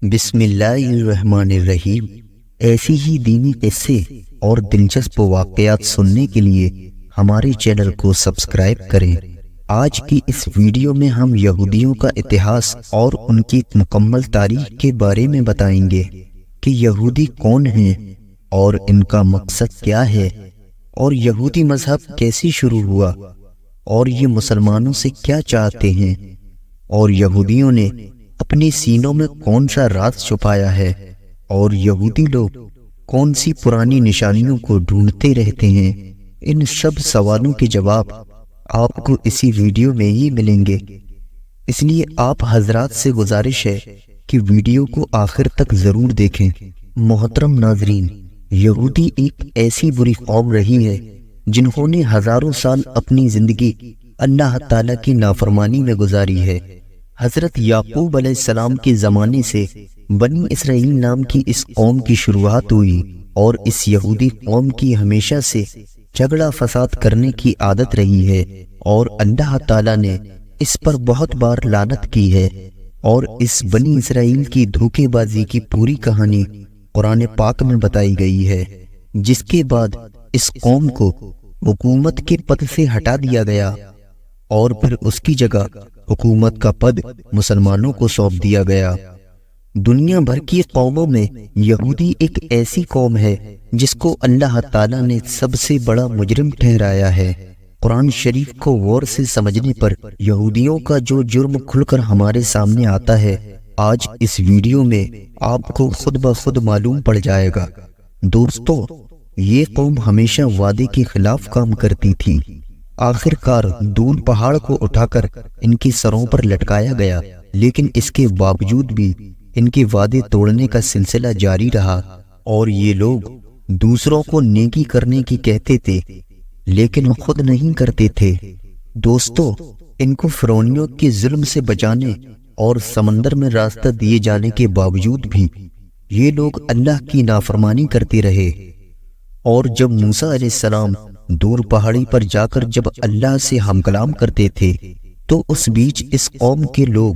بسم اللہ الرحمن الرحیم۔ ایسی ہی دینی قصے اور دلچسپ واقعات سننے کے لیے ہمارے چینل کو سبسکرائب کریں۔ آج کی اس ویڈیو میں ہم یہودیوں کا اتہاس اور ان کی مکمل تاریخ کے بارے میں بتائیں گے کہ یہودی کون ہیں اور ان کا مقصد کیا ہے، اور یہودی مذہب کیسے شروع ہوا، اور یہ مسلمانوں سے کیا چاہتے ہیں، اور یہودیوں نے اپنے سینوں میں کون سا راز چھپایا ہے، اور یہودی لوگ کون سی پرانی نشانیوں کو ڈھونڈتے رہتے ہیں۔ ان سب سوالوں کے جواب آپ کو اسی ویڈیو میں ہی ملیں گے، اس لیے آپ حضرات سے گزارش ہے کہ ویڈیو کو آخر تک ضرور دیکھیں۔ محترم ناظرین، یہودی ایک ایسی بری قوم رہی ہے جنہوں نے ہزاروں سال اپنی زندگی اللہ تعالیٰ کی نافرمانی میں گزاری ہے۔ حضرت یعقوب علیہ السلام کے زمانے سے بنی اسرائیل نام کی اس قوم کی شروعات ہوئی، اور اس یہودی قوم کی ہمیشہ سے جھگڑا فساد کرنے کی عادت رہی ہے، اور اللہ تعالیٰ نے اس پر بہت بار لعنت کی ہے، اور اس بنی اسرائیل کی دھوکے بازی کی پوری کہانی قرآن پاک میں بتائی گئی ہے، جس کے بعد اس قوم کو حکومت کے پد سے ہٹا دیا گیا، اور پھر اس کی جگہ حکومت کا پد مسلمانوں کو سونپ دیا گیا۔ دنیا بھر کی قوموں میں یہودی ایک ایسی قوم ہے جس کو اللہ تعالیٰ نے سب سے بڑا مجرم ٹھہرایا ہے۔ قرآن شریف کو غور سے سمجھنے پر یہودیوں کا جو جرم کھل کر ہمارے سامنے آتا ہے، آج اس ویڈیو میں آپ کو خود بخود معلوم پڑ جائے گا۔ دوستو، یہ قوم ہمیشہ وعدے کے خلاف کام کرتی تھی۔ آخر کار دور پہاڑ کو اٹھا کر ان کی سروں پر لٹکایا گیا، لیکن اس کے باوجود بھی ان کے وعدے توڑنے کا سلسلہ جاری رہا، اور یہ لوگ دوسروں کو نیکی کرنے کی کہتے تھے لیکن خود نہیں کرتے تھے۔ دوستو، ان کو فرعونیوں کے ظلم سے بچانے اور سمندر میں راستہ دیے جانے کے باوجود بھی یہ لوگ اللہ کی نافرمانی کرتے رہے، اور جب موسیٰ علیہ السلام دور پہاڑی پر جا کر جب اللہ سے ہم کلام کرتے تھے تو اس بیچ اس قوم کے لوگ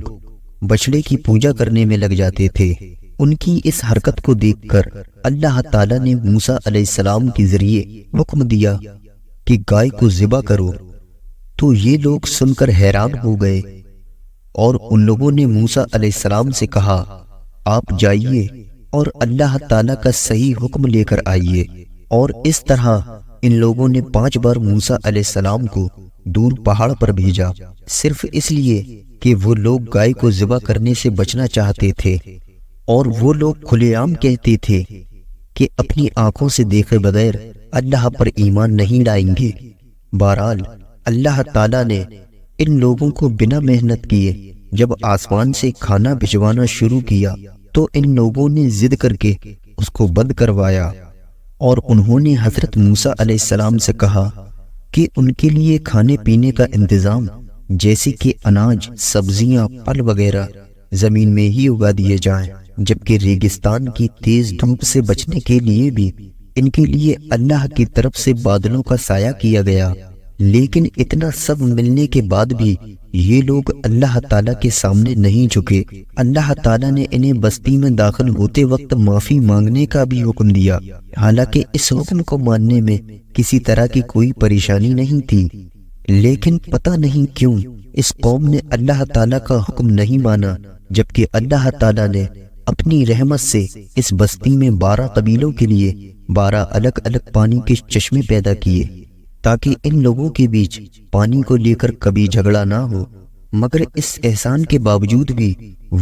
بچڑے کی پوجا کرنے میں لگ جاتے تھے۔ ان کی اس حرکت کو دیکھ کر اللہ تعالیٰ نے موسیٰ علیہ السلام کے ذریعے حکم دیا کہ گائے کو ذبح کرو، تو یہ لوگ سن کر حیران ہو گئے، اور ان لوگوں نے موسیٰ علیہ السلام سے کہا، آپ جائیے اور اللہ تعالیٰ کا صحیح حکم لے کر آئیے۔ اور اس طرح ان لوگوں نے 5 بار موسیٰ علیہ السلام کو دور پہاڑ پر بھیجا، صرف اس لیے کہ وہ لوگ گائے کو ذبح کرنے سے بچنا چاہتے تھے، اور وہ لوگ کھلے عام کہتے تھے کہ اپنی آنکھوں سے دیکھے بغیر اللہ پر ایمان نہیں لائیں گے۔ بہرحال اللہ تعالیٰ نے ان لوگوں کو بنا محنت کیے جب آسمان سے کھانا بھجوانا شروع کیا تو ان لوگوں نے ضد کر کے اس کو بند کروایا، اور انہوں نے حضرت موسیٰ علیہ السلام سے کہا کہ ان کے لیے کھانے پینے کا انتظام، جیسے کہ اناج، سبزیاں، پھل وغیرہ زمین میں ہی اگا دیے جائیں، جبکہ ریگستان کی تیز دھوپ سے بچنے کے لیے بھی ان کے لیے اللہ کی طرف سے بادلوں کا سایہ کیا گیا۔ لیکن اتنا سب ملنے کے بعد بھی یہ لوگ اللہ تعالیٰ کے سامنے نہیں جھکے۔ اللہ تعالیٰ نے انہیں بستی میں داخل ہوتے وقت معافی مانگنے کا بھی حکم دیا، حالانکہ اس حکم کو ماننے میں کسی طرح کی کوئی پریشانی نہیں تھی، لیکن پتہ نہیں کیوں اس قوم نے اللہ تعالیٰ کا حکم نہیں مانا، جبکہ اللہ تعالیٰ نے اپنی رحمت سے اس بستی میں 12 قبیلوں کے لیے 12 الگ الگ پانی کے چشمے پیدا کیے، تاکہ ان لوگوں کے بیچ پانی کو لے کر کبھی جھگڑا نہ ہو۔ مگر اس احسان کے باوجود بھی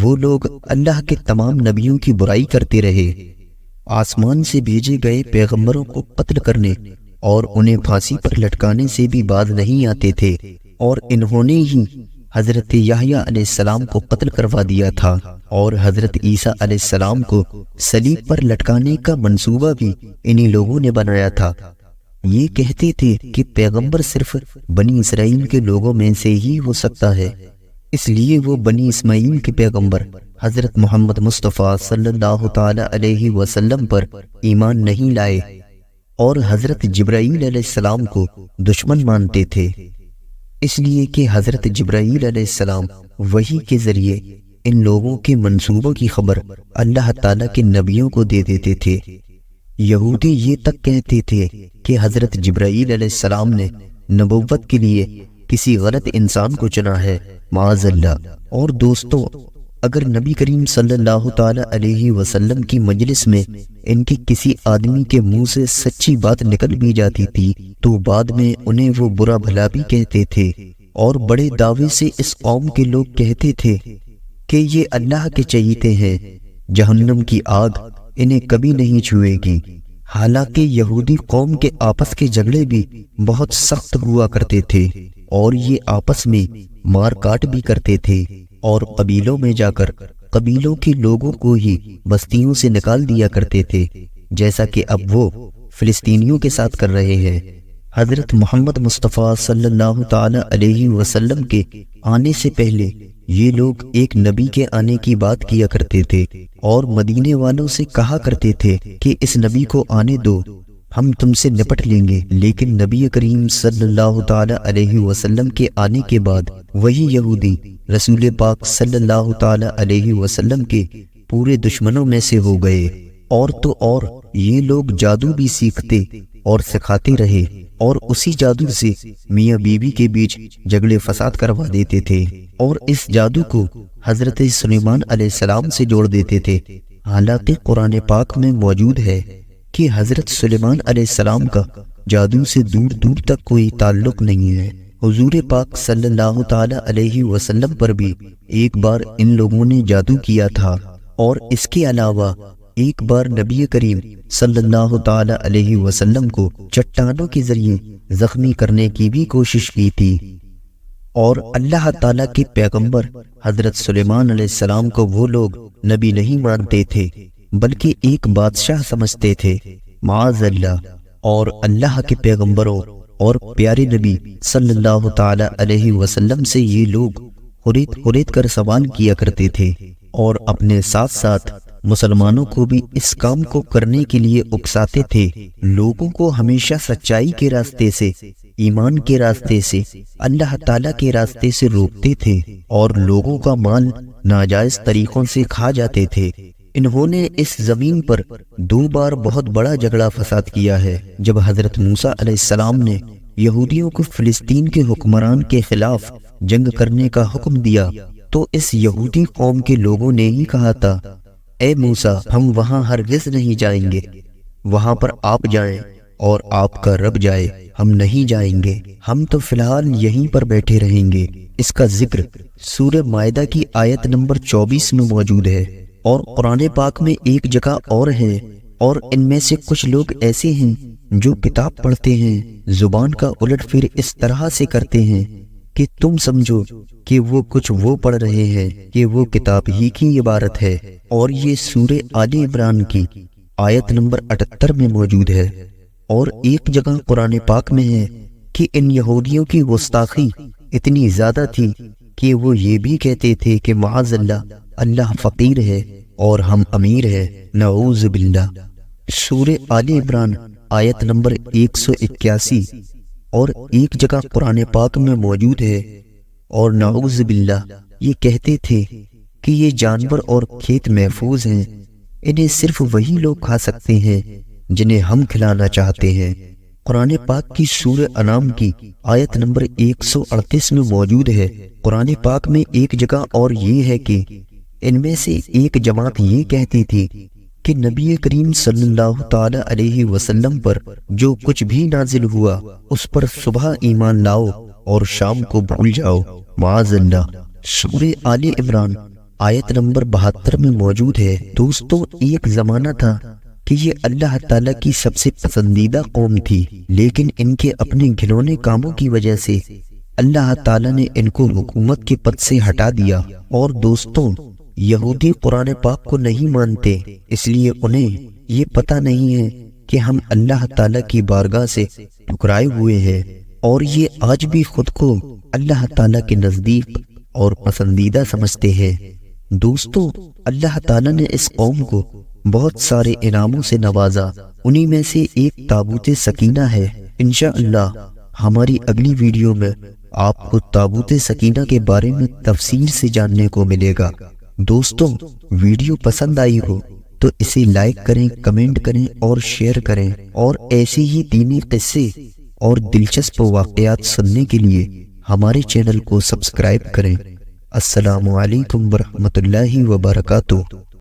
وہ لوگ اللہ کے تمام نبیوں کی برائی کرتے رہے، آسمان سے بھیجے گئے پیغمبروں کو قتل کرنے اور انہیں پھانسی پر لٹکانے سے بھی باز نہیں آتے تھے، اور انہوں نے ہی حضرت یحییٰ علیہ السلام کو قتل کروا دیا تھا، اور حضرت عیسیٰ علیہ السلام کو صلیب پر لٹکانے کا منصوبہ بھی انہی لوگوں نے بنایا تھا۔ یہ کہتے تھے کہ پیغمبر صرف بنی اسرائیل کے لوگوں میں سے ہی ہو سکتا ہے، اس لیے وہ بنی اسماعیل کے پیغمبر حضرت محمد مصطفیٰ صلی اللہ تعالی علیہ وسلم پر ایمان نہیں لائے، اور حضرت جبرائیل علیہ السلام کو دشمن مانتے تھے، اس لیے کہ حضرت جبرائیل علیہ السلام وحی کے ذریعے ان لوگوں کے منصوبوں کی خبر اللہ تعالیٰ کے نبیوں کو دے دیتے تھے۔ یہودی یہ تک کہتے تھے کہ حضرت جبرائیل علیہ السلام نے نبوت کے لیے کسی غلط انسان کو چنا ہے، معاذ اللہ۔ اور دوستو، اگر نبی کریم صلی اللہ تعالی علیہ وسلم کی مجلس میں ان کے کسی آدمی کے منہ سے سچی بات نکل بھی جاتی تھی تو بعد میں انہیں وہ برا بھلا بھی کہتے تھے، اور بڑے دعوے سے اس قوم کے لوگ کہتے تھے کہ یہ اللہ کے چہیتے ہیں، جہنم کی آگ انہیں کبھی نہیں چھوئے گی۔ حالانکہ یہودی قوم کے آپس کے جھگڑے بھی بہت سخت ہوا کرتے تھے، اور یہ آپس میں مار کاٹ بھی کرتے تھے، اور قبیلوں میں جا کر قبیلوں کے لوگوں کو ہی بستیوں سے نکال دیا کرتے تھے، جیسا کہ اب وہ فلسطینیوں کے ساتھ کر رہے ہیں۔ حضرت محمد مصطفیٰ صلی اللہ تعالی علیہ وسلم کے آنے سے پہلے یہ لوگ ایک نبی کے آنے کی بات کیا کرتے تھے، اور مدینے والوں سے کہا کرتے تھے کہ اس نبی کو آنے دو، ہم تم سے نپٹ لیں گے۔ لیکن نبی کریم صلی اللہ تعالی علیہ وسلم کے آنے کے بعد وہی یہودی رسول پاک صلی اللہ تعالی علیہ وسلم کے پورے دشمنوں میں سے ہو گئے، اور تو اور یہ لوگ جادو بھی سیکھتے اور سکھاتے رہے، اور اسی جادو سے میاں بیوی کے بیچ جھگڑے فساد کروا دیتے تھے، اور اس جادو کو حضرت سلیمان علیہ السلام سے جوڑ دیتے تھے۔ حالانکہ قرآن پاک میں موجود ہے کہ حضرت سلیمان علیہ السلام کا جادو سے دور دور تک کوئی تعلق نہیں ہے۔ حضور پاک صلی اللہ تعالی علیہ وسلم پر بھی ایک بار ان لوگوں نے جادو کیا تھا، اور اس کے علاوہ ایک بار نبی کریم صلی اللہ تعالی علیہ وسلم کو چٹانوں کے ذریعے زخمی کرنے کی بھی کوشش کی تھی۔ اور اللہ تعالیٰ کے پیغمبر حضرت سلیمان علیہ السلام کو وہ لوگ نبی نہیں مانتے تھے، بلکہ ایک بادشاہ سمجھتے تھے، معاذ اللہ۔ اور اللہ کے پیغمبروں اور پیارے نبی صلی اللہ تعالی علیہ وسلم سے یہ لوگ خرید کر سوال کیا کرتے تھے، اور اپنے ساتھ ساتھ مسلمانوں کو بھی اس کام کو کرنے کے لیے اکساتے تھے۔ لوگوں کو ہمیشہ سچائی کے راستے سے، ایمان کے راستے سے، اللہ تعالیٰ کے راستے سے روکتے تھے، اور لوگوں کا مال ناجائز طریقوں سے کھا جاتے تھے۔ انہوں نے اس زمین پر 2 بار بہت بڑا جھگڑا فساد کیا ہے۔ جب حضرت موسیٰ علیہ السلام نے یہودیوں کو فلسطین کے حکمران کے خلاف جنگ کرنے کا حکم دیا تو اس یہودی قوم کے لوگوں نے ہی کہا تھا، اے موسیٰ، ہم وہاں ہرگز نہیں جائیں گے، وہاں پر آپ جائیں اور آپ کا رب جائے، ہم نہیں جائیں گے، ہم تو فی الحال یہیں پر بیٹھے رہیں گے۔ اس کا ذکر سورہ مائدہ کی آیت نمبر 24 میں موجود ہے، اور قرآن پاک میں ایک جگہ اور ہے۔ اور ان میں سے کچھ لوگ ایسے ہیں جو کتاب پڑھتے ہیں، زبان کا الٹ پھر اس طرح سے کرتے ہیں کہ تم سمجھو کہ وہ کچھ وہ پڑھ رہے ہیں کہ وہ کتاب ہی کی عبارت ہے۔ اور یہ سورہ آل عمران کی آیت نمبر 78 میں موجود ہے۔ اور ایک جگہ قرآن پاک میں ہے کہ ان یہودیوں کی گستاخی اتنی زیادہ تھی کہ وہ یہ بھی کہتے تھے کہ معاذ اللہ، اللہ فقیر ہے اور ہم امیر ہے، نعوذ باللہ۔ سورہ آل عمران آیت نمبر 181 اور ایک جگہ قرآن پاک میں موجود ہے، اور نعوذ باللہ یہ کہتے تھے کہ یہ جانور اور کھیت محفوظ ہیں، انہیں صرف وہی لوگ کھا سکتے ہیں جنہیں ہم کھلانا چاہتے ہیں۔ قرآن پاک کی سورہ انعام کی آیت نمبر 138 میں موجود ہے۔ قرآن پاک میں ایک جگہ اور یہ ہے کہ ان میں سے ایک جماعت یہ کہتی تھی کہ نبی کریم صلی اللہ تعالی علیہ وسلم پر جو کچھ بھی نازل ہوا اس پر صبح ایمان لاؤ اور شام کو بھول جاؤ، معاذ اللہ۔ سورہ آل عمران آیت نمبر 72 میں موجود ہے۔ دوستو، ایک زمانہ تھا کہ یہ اللہ تعالیٰ کی سب سے پسندیدہ قوم تھی، لیکن ان کے اپنے گھنونے کاموں کی وجہ سے اللہ تعالیٰ نے ان کو حکومت کے پد سے ہٹا دیا۔ اور دوستوں، یہودی قرآن پاک کو نہیں مانتے، اس لیے انہیں یہ پتہ نہیں ہے کہ ہم اللہ تعالیٰ کی بارگاہ سے ٹھکرائے ہوئے ہیں، اور یہ آج بھی خود کو اللہ تعالیٰ کے نزدیک اور پسندیدہ سمجھتے ہیں۔ دوستو، اللہ تعالیٰ نے اس قوم کو بہت سارے انعاموں سے نوازا، انہی میں سے ایک تابوت سکینہ ہے۔ انشاءاللہ ہماری اگلی ویڈیو میں آپ کو تابوت سکینہ کے بارے میں تفصیل سے جاننے کو ملے گا۔ دوستوں ویڈیو پسند آئی ہو تو اسے لائک کریں، کمنٹ کریں اور شیئر کریں، اور ایسی ہی دینی قصے اور دلچسپ واقعات سننے کے لیے ہمارے چینل کو سبسکرائب کریں۔ السلام علیکم ورحمۃ اللہ وبرکاتہ۔